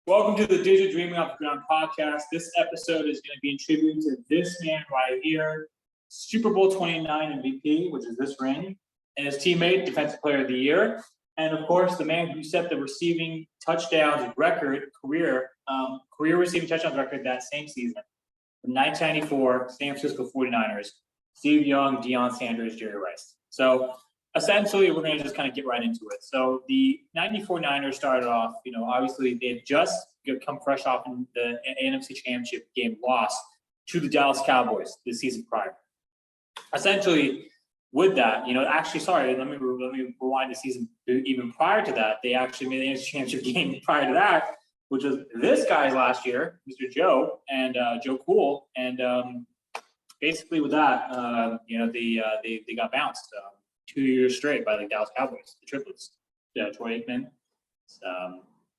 Welcome to the Digital Dreaming Off the Ground podcast. This episode is going to be in tribute to this man right here, Super Bowl 29 MVP, which is this ring, and his teammate, Defensive Player of the Year, and of course, the man who set the receiving touchdowns record, career receiving touchdowns record that same season, the 1994 San Francisco 49ers, Steve Young, Deion Sanders, Jerry Rice. So essentially, we're going to just kind of get right into it. So the 94 Niners started off, obviously they had just come fresh off in the NFC Championship game loss to the Dallas Cowboys the season prior. Essentially, with that, let me rewind the season even prior to that. They actually made the NFC Championship game prior to that, which was this guy's last year, Mr. Joe and Joe Cool. And basically with that, they got bounced 2 years straight by the Dallas Cowboys, the triplets, Troy Aikman,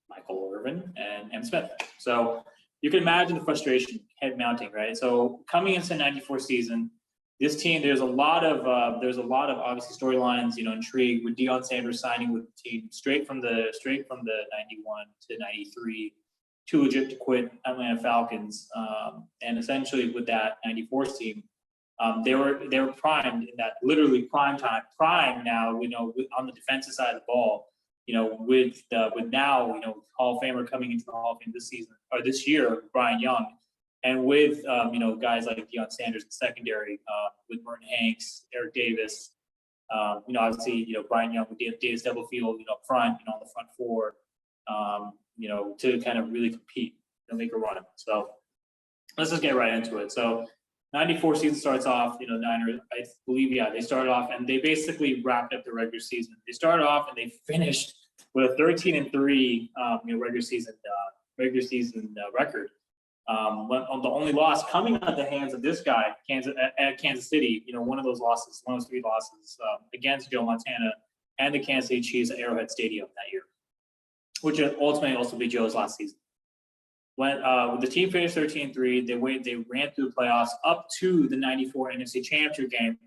Michael Irvin, and M. Smith. So you can imagine the frustration head mounting, right? So coming into the '94 season, this team, there's a lot of obviously storylines, intrigue with Deion Sanders signing with the team straight from the 91 to 93, too legit to quit Atlanta Falcons, and essentially with that '94 team. They were primed in that literally prime now, on the defensive side of the ball, with now, Hall of Famer coming into the Hall of Fame this season or this year, Brian Young, and with, guys like Deion Sanders in secondary, with Merton Hanks, Eric Davis, obviously, Brian Young with Davis Stubblefield, up front, on the front four, to kind of really compete and make a run. So let's just get right into it. So 94 season starts off, Niners, I believe, they started off and they basically wrapped up the regular season. They started off and they finished with a 13-3, regular season record. On the only loss coming out of the hands of this guy, Kansas City, one of those three losses against Joe Montana and the Kansas City Chiefs at Arrowhead Stadium that year, which ultimately also be Joe's last season. When the team finished 13-3, they ran through the playoffs up to the 91 NFC Championship game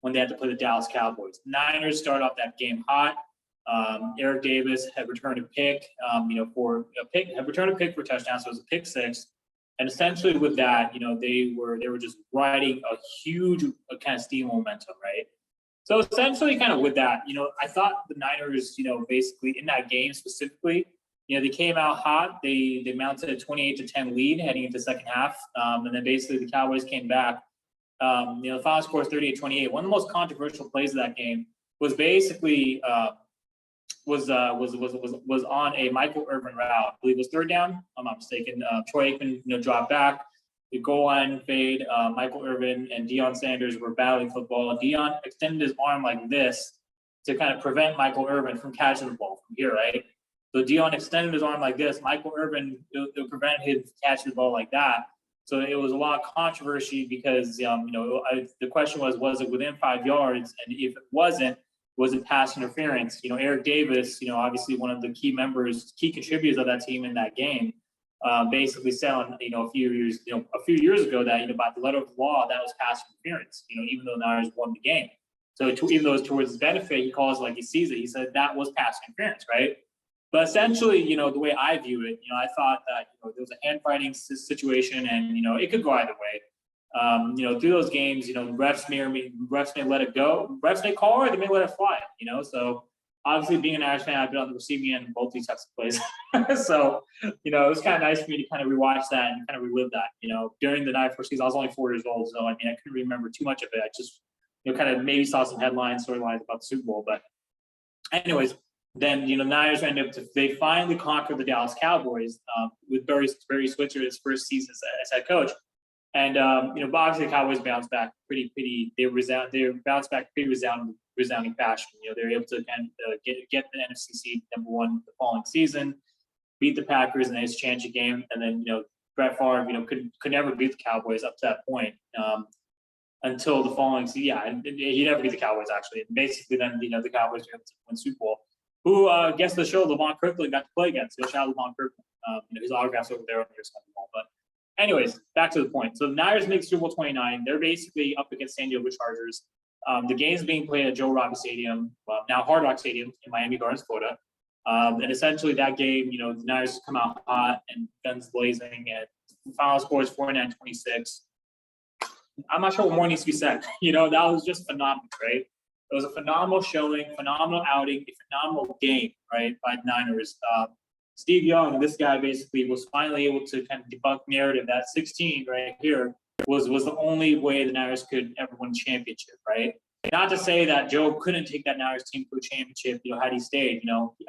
when they had to play the Dallas Cowboys. Niners started off that game hot. Eric Davis had returned a pick, for a touchdown, so it was a pick six. And essentially with that, they were just riding a huge kind of steam momentum, right? So essentially kind of with that, I thought the Niners, basically in that game specifically, they came out hot. They mounted a 28-10 lead heading into the second half. And then basically the Cowboys came back. The final score is 38-28. One of the most controversial plays of that game was basically was on a Michael Irvin route. I believe it was third down. If I'm not mistaken. Troy Aikman, dropped back. The goal line fade. Michael Irvin and Deion Sanders were battling football. Deion extended his arm like this to kind of prevent Michael Irvin from catching the ball from here, right? So Deion extended his arm like this. Michael Irvin prevented him catching the ball like that. So it was a lot of controversy because, the question was it within 5 yards? And if it wasn't, was it pass interference? Eric Davis, obviously one of the key contributors of that team in that game, basically said on, a few years ago that, by the letter of the law, that was pass interference, even though the Niners won the game. So even though it's towards his benefit, he calls it like he sees it. He said that was pass interference, right? But essentially, the way I view it, I thought that, there was a hand fighting situation and, it could go either way. Through those games, refs may let it go. Refs may call it, they may let it fly, So obviously being an Irish fan, I've been on the receiving end of both these types of plays. So, it was kind of nice for me to kind of rewatch that and kind of relive that, during the '94 season. I was only 4 years old. So, I couldn't remember too much of it. I just, kind of maybe saw some storylines about the Super Bowl. But anyways, then, Niners they finally conquered the Dallas Cowboys with Barry Switzer, his first season as head coach. And, obviously the Cowboys bounced back they bounced back pretty resounding fashion. They were able to kind of get the NFC seed number one the following season, beat the Packers in the NFC Championship game. And then, Brett Favre, could never beat the Cowboys up to that point. Until the following season. Yeah, and he never beat the Cowboys actually. And basically then, the Cowboys were able to win Super Bowl. Who guest of the show, Levon Kirkland, got to play against. So shout out Levon Kirkland. His autograph's over there on your side of the ball. But anyways, back to the point. So the Niners make Super Bowl 29. They're basically up against San Diego Chargers. The game's being played at Joe Robbie Stadium, now Hard Rock Stadium in Miami Gardens, Florida. And essentially that game, the Niners come out hot and guns blazing, and the final score is 49-26. I'm not sure what more needs to be said. That was just phenomenal, right? It was a phenomenal showing, phenomenal outing, a phenomenal game, right, by the Niners. Steve Young, this guy basically was finally able to kind of debunk narrative that 16 right here was the only way the Niners could ever win a championship, right? Not to say that Joe couldn't take that Niners team to a championship, had he stayed.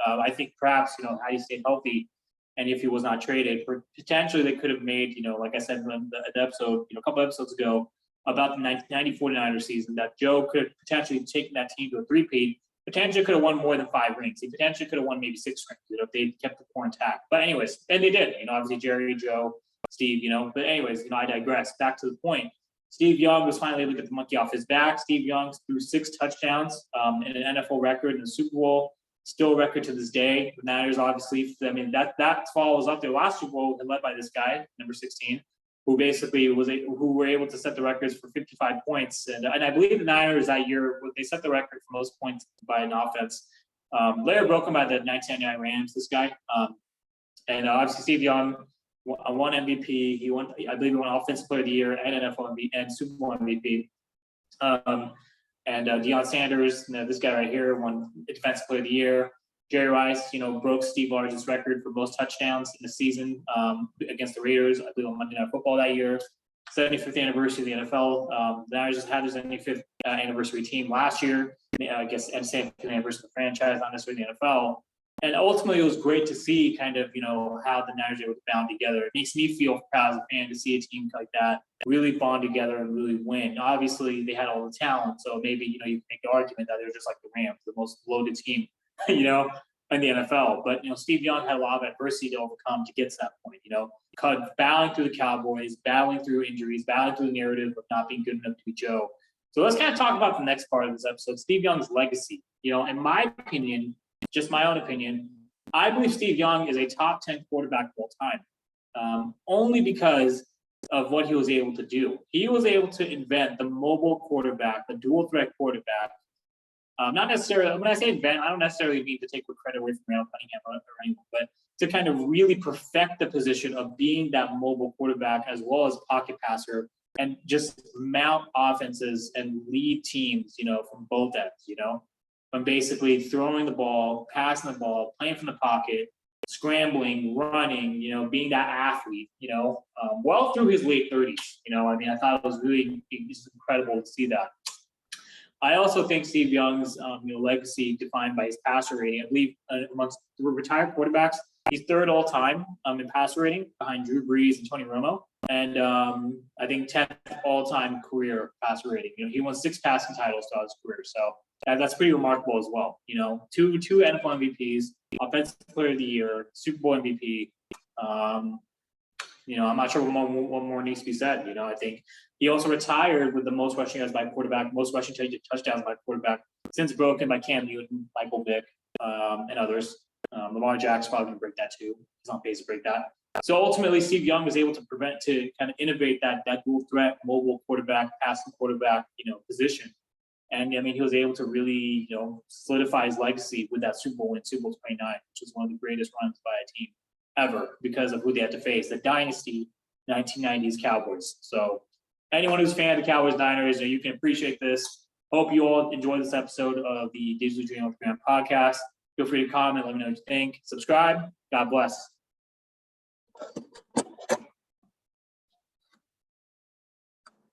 I think perhaps, had he stayed healthy, and if he was not traded, potentially they could have made, like I said in the episode, a couple episodes ago about the 1990 49ers season, that Joe could have potentially taken that team to a three-peat, potentially could have won more than 5 rings. He potentially could have won maybe 6 rings, if they kept the core intact. But anyways, and they did, obviously Jerry, Joe, Steve, but anyways, I digress. Back to the point. Steve Young was finally able to get the monkey off his back. Steve Young threw 6 touchdowns in an NFL record in the Super Bowl, still a record to this day. The Niners, obviously, that follows up their last Super Bowl led by this guy, number 16, who basically who were able to set the records for 55 points. And I believe the Niners that year, they set the record for most points by an offense. Later broken by the 1999 Rams, this guy. And obviously Steve Young won MVP. He won, I believe, he won Offensive Player of the Year and NFL MVP and Super Bowl MVP. And Deion Sanders, this guy right here, won Defensive Player of the Year. Jerry Rice, broke Steve Largent's record for most touchdowns in the season against the Raiders, I believe, on Monday Night Football that year. 75th anniversary of the NFL. The Niners just had their 75th anniversary team last year. I guess, and 75th anniversary of the franchise, not necessarily the NFL. And ultimately, it was great to see kind of, how the Niners were able to bond together. It makes me feel proud as a fan to see a team like that really bond together and really win. Obviously, they had all the talent, so maybe, you can make the argument that they're just like the Rams, the most loaded team, in the NFL. But, Steve Young had a lot of adversity to overcome to get to that point, battling through the Cowboys, battling through injuries, battling through the narrative of not being good enough to be Joe. So let's kind of talk about the next part of this episode, Steve Young's legacy. In my opinion, just my own opinion, I believe Steve Young is a top 10 quarterback of all time, only because of what he was able to do. He was able to invent the mobile quarterback, the dual threat quarterback. Not necessarily, when I say invent, I don't necessarily mean to take credit away from Randall Cunningham or anyone, but to kind of really perfect the position of being that mobile quarterback as well as pocket passer and just mount offenses and lead teams, from both ends, from basically throwing the ball, passing the ball, playing from the pocket, scrambling, running, being that athlete, well through his late 30s. I thought it was really incredible to see that. I also think Steve Young's legacy defined by his passer rating. I believe amongst the retired quarterbacks, he's third all time in passer rating behind Drew Brees and Tony Romo. And I think 10th all time career passer rating. He won 6 passing titles throughout his career. So that's pretty remarkable as well. Two NFL MVPs, Offensive Player of the Year, Super Bowl MVP. I'm not sure what more needs to be said. I think he also retired with the most rushing yards by quarterback, most rushing touchdowns by quarterback since broken by Cam Newton, Michael Vick, and others. Lamar Jackson's probably going to break that too. He's on pace to break that. So ultimately, Steve Young was able to kind of innovate that dual threat, mobile quarterback, passing quarterback, position. And he was able to really, solidify his legacy with that Super Bowl win, Super Bowl 29, which was one of the greatest runs by a team ever because of who they had to face, the dynasty 1990s Cowboys. So anyone who's a fan of the Cowboys Niners, you can appreciate this. Hope you all enjoyed this episode of the Digital Dream of Command podcast. Feel free to comment, let me know what you think. Subscribe. God bless.